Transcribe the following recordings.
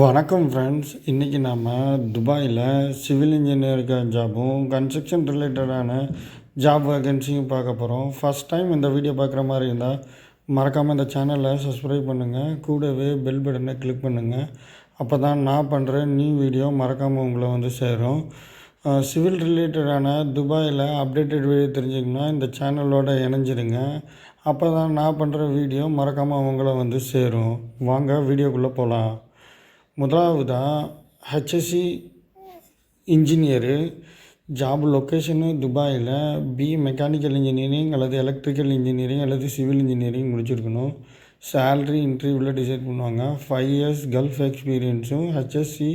வணக்கம் ஃப்ரெண்ட்ஸ். இன்றைக்கி நாம் துபாயில் சிவில் இன்ஜினியருக்கு ஜாபும் கன்ஸ்ட்ரக்ஷன் ரிலேட்டடான ஜாப் வேகன்சியும் பார்க்க போகிறோம். ஃபஸ்ட் டைம் இந்த வீடியோ பார்க்குற மாதிரி இருந்தால் மறக்காமல் இந்த சேனலை சப்ஸ்கிரைப் பண்ணுங்கள், கூடவே பெல் பட்டனை கிளிக் பண்ணுங்கள். அப்போ தான் நான் பண்ணுற நியூ வீடியோ மறக்காமல் உங்களை சேரும். சிவில் ரிலேட்டடான துபாயில் அப்டேட்டட் வீடியோ தெரிஞ்சுக்கணுன்னா இந்த சேனலோட இணைஞ்சிருங்க. அப்போ தான் நான் பண்ணுற வீடியோ மறக்காமல் உங்களை சேரும். வாங்க வீடியோக்குள்ளே போகலாம். முதலாவதாக ஹெச்எஸ்சி இன்ஜினியரு ஜாப் லொக்கேஷனு துபாயில் மெக்கானிக்கல் இன்ஜினியரிங் அல்லது எலக்ட்ரிக்கல் இன்ஜினியரிங் அல்லது சிவில் இன்ஜினியரிங் முடிச்சிருக்கணும். சேல்ரி இன்டர்வியூவில் டிசைட் பண்ணுவாங்க. 5 இயர்ஸ் கல்ஃப் எக்ஸ்பீரியன்ஸும் ஹெச்எஸ்சி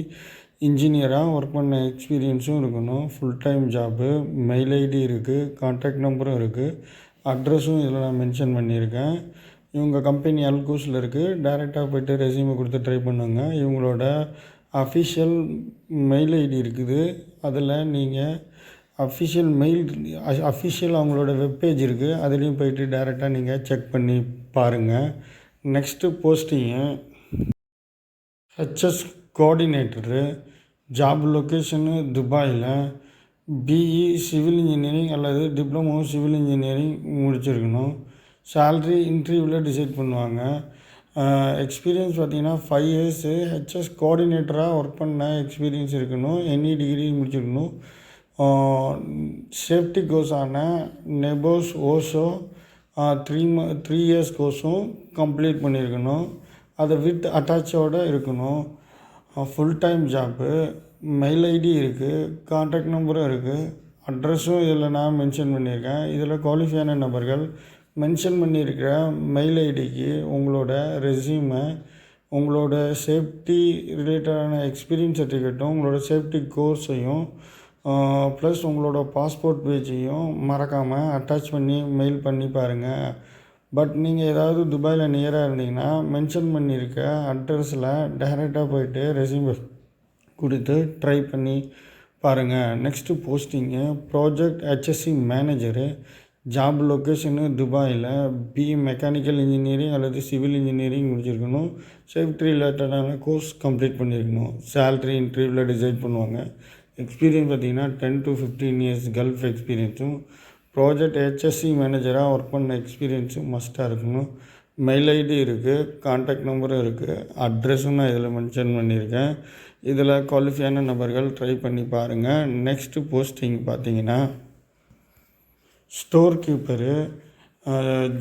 இன்ஜினியராக ஒர்க் பண்ண எக்ஸ்பீரியன்ஸும் இருக்கணும். Full time job. Mail ID இருக்குது, கான்டாக்ட் நம்பரும் இருக்குது, அட்ரஸும் இதில் நான் மென்ஷன் பண்ணியிருக்கேன். இவங்க கம்பெனி அல்கூஸில் இருக்குது. டைரெக்டாக போய்ட்டு ரெஸ்யூமை கொடுத்து ட்ரை பண்ணுங்க. இவங்களோட அஃபிஷியல் மெயில் ஐடி இருக்குது. அதில் நீங்கள் அஃபிஷியல் அவங்களோட வெப்பேஜ் இருக்குது. அதுலேயும் போய்ட்டு டைரெக்டாக நீங்கள் செக் பண்ணி பாருங்கள். Next posting HS coordinator. Job location துபாயில். பிஇ சிவில் இன்ஜினியரிங் அல்லது டிப்ளமோ சிவில் இன்ஜினியரிங் முடிச்சிருக்கணும். சேல்ரி இன்டர்வியூவில் டிசைட் பண்ணுவாங்க. எக்ஸ்பீரியன்ஸ் பார்த்திங்கன்னா 5 இயர்ஸு ஹெச்எஸ் கோஆர்டினேட்டராக ஒர்க் பண்ண எக்ஸ்பீரியன்ஸ் இருக்கணும். எனி டிகிரி முடிச்சிருக்கணும். சேஃப்டி கோர்ஸான நெபோஸ் ஓசோ 3 இயர்ஸ் கோர்ஸும் கம்ப்ளீட் பண்ணியிருக்கணும். அதை வித் அட்டாச்சோடு இருக்கணும். Full time job. Mail ID இருக்குது, கான்டாக்ட் நம்பரும் இருக்குது, அட்ரஸும் இதில் நான் மென்ஷன் பண்ணியிருக்கேன். இதில் குவாலிஃபையான நபர்கள் மென்ஷன் பண்ணியிருக்கிற மெயில் ஐடிக்கு உங்களோட ரெஸ்யூமை, உங்களோட சேஃப்டி ரிலேட்டடான எக்ஸ்பீரியன்ஸ் சர்டிஃபிகேட்டும், உங்களோட சேஃப்டி கோர்ஸையும் ப்ளஸ் உங்களோட பாஸ்போர்ட் பேஜையும் மறக்காமல் அட்டாச் பண்ணி மெயில் பண்ணி பாருங்கள். பட் நீங்கள் ஏதாவது துபாயில் நியராக இருந்தீங்கன்னா மென்ஷன் பண்ணியிருக்க அட்ரஸில் டைரெக்டாக போய்ட்டு ரெஸ்யூமை கொடுத்து ட்ரை பண்ணி பாருங்கள். Next posting project HSC manager. Job location துபாயில் மெக்கானிக்கல் இன்ஜினியரிங் அல்லது சிவில் இன்ஜினியரிங் முடிச்சிருக்கணும். சேஃப்டி ரிலேட்டடான கோர்ஸ் கம்ப்ளீட் பண்ணியிருக்கணும். சேல்ரி இன்டர்வியூவில் டிசைட் பண்ணுவாங்க. எக்ஸ்பீரியன்ஸ் பார்த்திங்கன்னா 10 to 15 இயர்ஸ் கல்ஃப் எக்ஸ்பீரியன்ஸும், ப்ராஜெக்ட் ஹெச்எஸ்சி மேனேஜராக ஒர்க் பண்ண எக்ஸ்பீரியன்ஸும் மஸ்ட்டாக இருக்கணும். மெயில் ஐடி இருக்குது, கான்டாக்ட் நம்பரும் இருக்குது, அட்ரஸும் நான் இதில் மென்ஷன் பண்ணியிருக்கேன். இதில் குவாலிஃபையான நபர்கள் ட்ரை பண்ணி பாருங்கள். நெக்ஸ்ட்டு போஸ்டிங் பார்த்திங்கன்னா ஸ்டோர் கீப்பரு.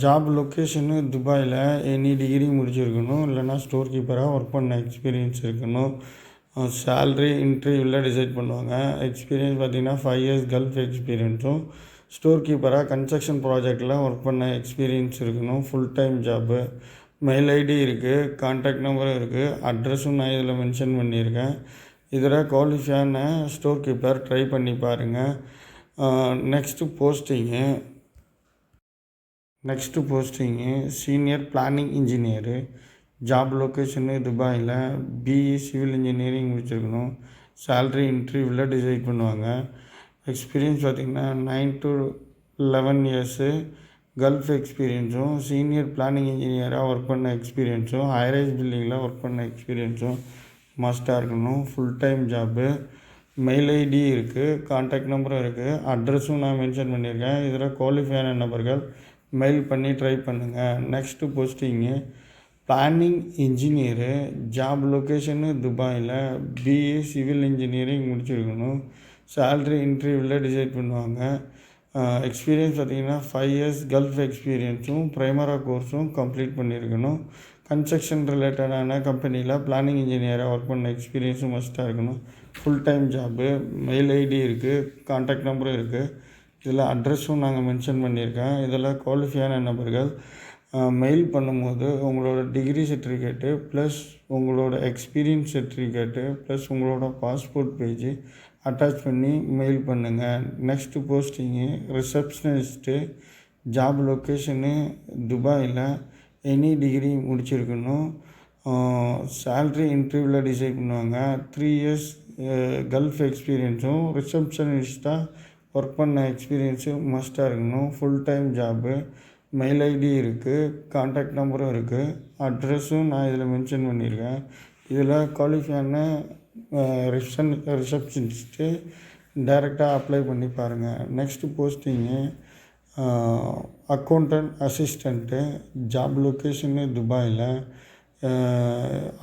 ஜாப் லொக்கேஷனு துபாயில் எனி டிகிரி முடிச்சிருக்கணும், இல்லைனா ஸ்டோர் கீப்பராக ஒர்க் பண்ண எக்ஸ்பீரியன்ஸ் இருக்கணும். சேல்ரி இன்டர்வியூவில் டிசைட் பண்ணுவாங்க. எக்ஸ்பீரியன்ஸ் பார்த்திங்கன்னா 5 இயர்ஸ் கல்ஃப் எக்ஸ்பீரியன்ஸும், ஸ்டோர் கீப்பராக கன்ஸ்ட்ரக்ஷன் ப்ராஜெக்டில் ஒர்க் பண்ண எக்ஸ்பீரியன்ஸ் இருக்கணும். Full time job. Mail ID இருக்குது, கான்டாக்ட் நம்பரும் இருக்குது, அட்ரஸும் நான் இதில் மென்ஷன் பண்ணியிருக்கேன். இதில் குவாலிஃபையான ஸ்டோர் கீப்பர் ட்ரை பண்ணி பாருங்கள். Next posting senior planning engineer. Job location துபாயில் பிஇ சிவில் இன்ஜினியரிங் முடிச்சிருக்கணும். சேல்ரி இன்டர்வியூவில் டிசைட் பண்ணுவாங்க. எக்ஸ்பீரியன்ஸ் பார்த்திங்கன்னா 9 to 11 இயர்ஸு கல்ஃப் எக்ஸ்பீரியன்ஸும், சீனியர் பிளானிங் இன்ஜினியராக ஒர்க் பண்ண எக்ஸ்பீரியன்ஸும், ஹைரைஸ் பில்டிங்கில் ஒர்க் பண்ண எக்ஸ்பீரியன்ஸும் மஸ்ட்டாக இருக்கணும். Full time job. Mail ID இருக்குது, கான்டாக்ட் நம்பரும் இருக்குது, அட்ரஸும் நான் மென்ஷன் பண்ணியிருக்கேன். இதில் குவாலிஃபையான நபர்கள் மெயில் பண்ணி ட்ரை பண்ணுங்கள். Next posting planning engineer. Job location துபாயில் பிஇ சிவில் இன்ஜினியரிங் முடிச்சிருக்கணும். சேல்ரி இன்டர்வியூவில் டிசைட் பண்ணுவாங்க. எக்ஸ்பீரியன்ஸ் பார்த்திங்கன்னா 5 இயர்ஸ் கல்ஃப் எக்ஸ்பீரியன்ஸும், ப்ரைமரா கோர்ஸும் கம்ப்ளீட் பண்ணியிருக்கணும். கன்ஸ்ட்ரக்ஷன் ரிலேட்டடான கம்பெனியில் பிளானிங் இன்ஜினியராக ஒர்க் பண்ண எக்ஸ்பீரியன்ஸும் மஸ்ட்டாக இருக்கணும். Full time job. Mail ID இருக்குது, கான்டாக்ட் நம்பரும் இருக்குது. இதில் அட்ரஸும் நாங்கள் மென்ஷன் பண்ணியிருக்கேன். இதில் குவாலிஃபையான நபர்கள் மெயில் பண்ணும்போது உங்களோட டிகிரி சர்டிஃபிகேட்டு ப்ளஸ் உங்களோட எக்ஸ்பீரியன்ஸ் சர்டிஃபிகேட்டு ப்ளஸ் உங்களோட பாஸ்போர்ட் பேஜ் அட்டாச் பண்ணி மெயில் பண்ணுங்கள். Next posting receptionist. Job location துபாயில் எனி டிகிரி முடிச்சிருக்கணும். சேல்ரி இன்டர்வியூவில் டிசைட் பண்ணுவாங்க. 3 இயர்ஸ் கல்ஃப் எக்ஸ்பீரியன்ஸும், ரிசப்ஷனிஸ்ட்டாக ஒர்க் பண்ண எக்ஸ்பீரியன்ஸும் மஸ்ட்டாக இருக்கணும். Full time job. Mail ID இருக்குது, கான்டாக்ட் நம்பரும் இருக்குது, அட்ரஸும் நான் இதில் மென்ஷன் பண்ணியிருக்கேன். இதில் குவாலிஃபையான ரிசப்ஷனிஸ்ட்டு டைரெக்டாக அப்ளை பண்ணி பாருங்கள். Next posting accountant assistant, job location துபாயில்.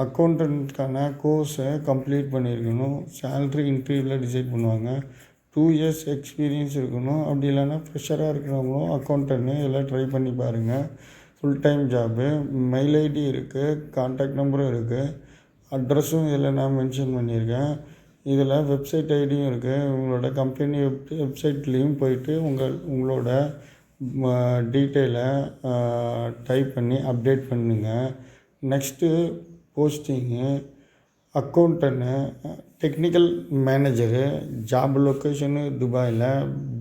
அக்கௌண்டண்ட்கான கோர்ஸை கம்ப்ளீட் பண்ணியிருக்கணும். சேல்ரி இன்டர்வியூவில் டிசைட் பண்ணுவாங்க. 2 இயர்ஸ் எக்ஸ்பீரியன்ஸ் இருக்கணும். அப்படி இல்லைன்னா ஃப்ரெஷராக இருக்கிறவங்களும் அக்கௌண்டன்ட்டு இதெல்லாம் ட்ரை பண்ணி பாருங்கள். Full time job. Mail ID இருக்குது, கான்டாக்ட் நம்பரும் இருக்குது, அட்ரஸும் இதில் நான் மென்ஷன் பண்ணியிருக்கேன். இதில் வெப்சைட் ஐடியும் இருக்குது. உங்களோட கம்பெனி வெப்சைட்லேயும் போயிட்டு உங்களோட டீட்டெயிலை டைப் பண்ணி அப்டேட் பண்ணுங்கள். Next posting accountant, technical manager, job location துபாயில்,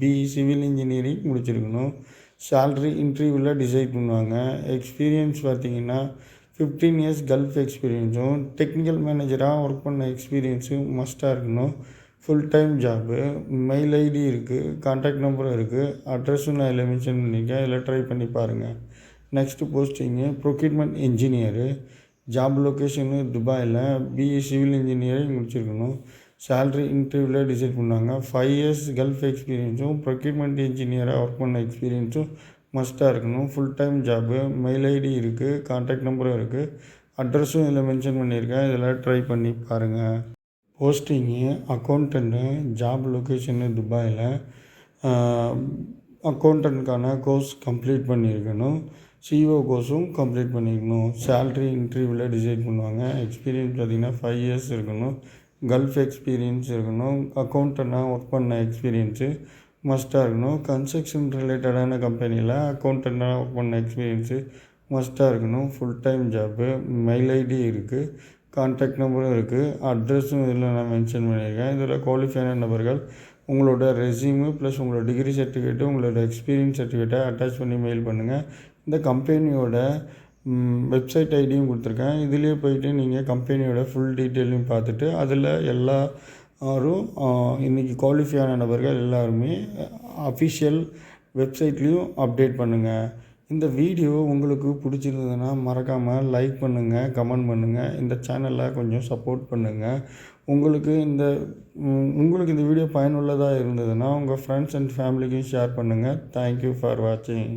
பிஇ சிவில் இன்ஜினியரிங் முடிச்சிருக்கணும். சேல்ரி இன்டர்வியூவில் டிசைட் பண்ணுவாங்க. எக்ஸ்பீரியன்ஸ் பார்த்திங்கன்னா 15 இயர்ஸ் கல்ஃப் எக்ஸ்பீரியன்ஸும் டெக்னிக்கல் மேனேஜராக ஒர்க் பண்ண எக்ஸ்பீரியன்ஸும் மஸ்ட்டாக இருக்கணும். Full time job. Mail ID இருக்குது, கான்டாக்ட் நம்பரும் இருக்குது, அட்ரஸும் நான் இதில் மென்ஷன் பண்ணியிருக்கேன். இதில் ட்ரை பண்ணி பாருங்கள். Next posting procurement engineer, job location துபாயில், பிஇ சிவில் இன்ஜினியரிங் முடிச்சிருக்கணும். சேல்ரி இன்டர்வியூவில் டிசைட் பண்ணாங்க. 5 இயர்ஸ் கல்ஃப் எக்ஸ்பீரியன்ஸும் ப்ரொக்யூர்மெண்ட் இன்ஜினியராக ஒர்க் பண்ண எக்ஸ்பீரியன்ஸும் மஸ்ட்டாக இருக்கணும். Full time job. Mail ID இருக்குது, கான்டாக்ட் நம்பரும் இருக்குது, அட்ரஸும் இதில் மென்ஷன் பண்ணியிருக்கேன். இதில் ட்ரை பண்ணி பாருங்கள். போஸ்டிங்கு அக்கௌண்டண்ட்டு, ஜாப் லொக்கேஷனு துபாயில். அக்கௌண்டண்ட்கான கோர்ஸ் கம்ப்ளீட் பண்ணியிருக்கணும். சிஓ கோர்ஸும் கம்ப்ளீட் பண்ணியிருக்கணும். சேல்ரி இன்டர்வியூவில் டிசைட் பண்ணுவாங்க. எக்ஸ்பீரியன்ஸ் பார்த்திங்கன்னா 5 இயர்ஸ் இருக்கணும். கல்ஃப் எக்ஸ்பீரியன்ஸ் இருக்கணும். அக்கௌண்டண்ட்டாக ஒர்க் பண்ண எக்ஸ்பீரியன்ஸு மஸ்ட்டாக இருக்கணும். கன்ஸ்ட்ரக்ஷன் ரிலேட்டடான கம்பெனியில் அக்கௌண்டண்ட்டாக ஒர்க் பண்ண எக்ஸ்பீரியன்ஸு மஸ்ட்டாக இருக்கணும். Full time job. Mail ID இருக்குது, கான்டாக்ட் நம்பரும் இருக்குது, அட்ரஸும் இதில் நான் மென்ஷன் பண்ணியிருக்கேன். இதில் குவாலிஃபையான நபர்கள் உங்களோட ரெஸ்யூமு ப்ளஸ் உங்களோட டிகிரி சர்டிஃபிகேட்டு, உங்களோட எக்ஸ்பீரியன்ஸ் சர்டிஃபிகேட்டை அட்டாச் பண்ணி மெயில் பண்ணுங்கள். இந்த கம்பெனியோட வெப்சைட் ஐடியும் கொடுத்துருக்கேன். இதுலேயே போயிட்டு நீங்கள் கம்பெனியோட ஃபுல் டீட்டெயிலையும் பார்த்துட்டு அதில் எல்லாரும் இன்றைக்கி குவாலிஃபையான நபர்கள் எல்லாருமே அஃபிஷியல் வெப்சைட்லேயும் அப்டேட் பண்ணுங்கள். இந்த வீடியோ உங்களுக்கு பிடிச்சிருந்ததுன்னா மறக்காமல் லைக் பண்ணுங்கள், கமெண்ட் பண்ணுங்கள். இந்த சேனலை கொஞ்சம் சப்போர்ட் பண்ணுங்கள். உங்களுக்கு இந்த வீடியோ பயனுள்ளதாக இருந்ததுன்னா உங்கள் ஃப்ரெண்ட்ஸ் அண்ட் ஃபேமிலிக்கும் ஷேர் பண்ணுங்கள். தேங்க்யூ ஃபார் வாட்சிங்.